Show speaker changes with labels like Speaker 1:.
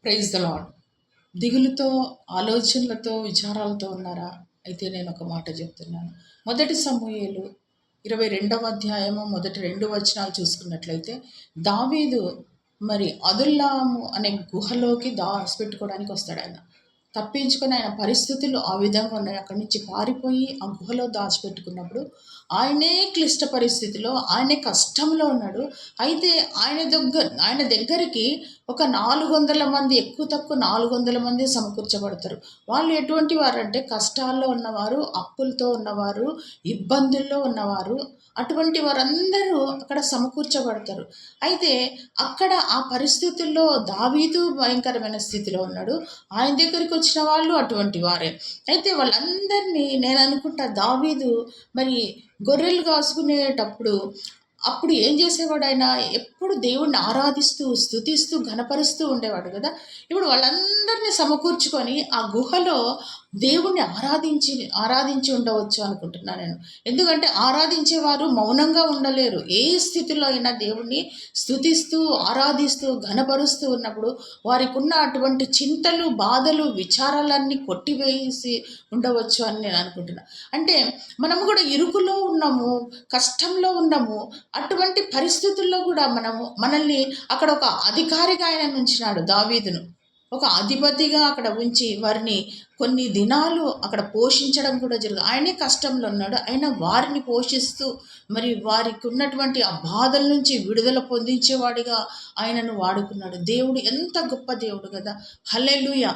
Speaker 1: Praise the lord. దిగులుతో, ఆలోచనలతో, విచారాలతో ఉన్నారా? అయితే నేను ఒక మాట చెప్తున్నాను. మొదటి సమూయేలు 22వ అధ్యాయము మొదటి 2 వచనాలు చూసుకున్నట్లయితే, దావీదు మరి అదుల్లాము అనే గుహలోకి దాచిపెట్టుకోవడానికి వస్తాడు. ఆయన తప్పించుకొని, ఆయన పరిస్థితులు ఆ విధంగా ఉన్నాయి. అక్కడి నుంచి పారిపోయి ఆ గుహలో దాచిపెట్టుకున్నప్పుడు ఆయనే క్లిష్ట పరిస్థితిలో, ఆయనే కష్టంలో ఉన్నాడు. అయితే ఆయన దగ్గరికి ఒక 400 మంది, ఎక్కువ తక్కువ 400 మంది సమకూర్చబడతారు. వాళ్ళు ఎటువంటి వారంటే కష్టాల్లో ఉన్నవారు, అప్పులతో ఉన్నవారు, ఇబ్బందుల్లో ఉన్నవారు. అటువంటి వారందరూ అక్కడ సమకూర్చబడతారు. అయితే అక్కడ ఆ పరిస్థితుల్లో దావీదు భయంకరమైన స్థితిలో ఉన్నాడు. ఆయన దగ్గరికి వచ్చిన వాళ్ళు అటువంటి వారే. అయితే వాళ్ళందరినీ నేను అనుకుంటా, దావీదు మరి గొర్రెలు కాసుకునేటప్పుడు అప్పుడు ఏం చేసేవాడు? ఆయన ఎప్పుడు దేవుణ్ణి ఆరాధిస్తూ, స్తుతిస్తూ, ఘనపరుస్తూ ఉండేవాడు కదా. ఇప్పుడు వాళ్ళందరినీ సమకూర్చుకొని ఆ గుహలో దేవుణ్ణి ఆరాధించి ఉండవచ్చు అనుకుంటున్నాను నేను. ఎందుకంటే ఆరాధించేవారు మౌనంగా ఉండలేరు. ఏ స్థితిలో అయినా దేవుణ్ణి స్తుతిస్తూ, ఆరాధిస్తూ, ఘనపరుస్తూ ఉన్నప్పుడు వారికి ఉన్న అటువంటి చింతలు, బాధలు, విచారాలన్నీ కొట్టివేసి ఉండవచ్చు అని నేను అనుకుంటున్నాను. అంటే మనము కూడా ఇరుకులో ఉన్నాము, కష్టంలో ఉన్నాము. అటువంటి పరిస్థితుల్లో కూడా మనల్ని అక్కడ ఒక అధికారిగా ఆయన ఉంచినాడు. దావీదును ఒక అధిపతిగా అక్కడ ఉంచి వారిని కొన్ని దినాలు అక్కడ పోషించడం కూడా జరుగుతుంది. ఆయనే కష్టంలో ఉన్నాడు, ఆయన వారిని పోషిస్తూ మరి వారికి ఉన్నటువంటి ఆ బాధల నుంచి విడుదల పొందించేవాడిగా ఆయనను వాడుకున్నాడు. దేవుడు ఎంత గొప్ప దేవుడు కదా. హల్లెలూయా.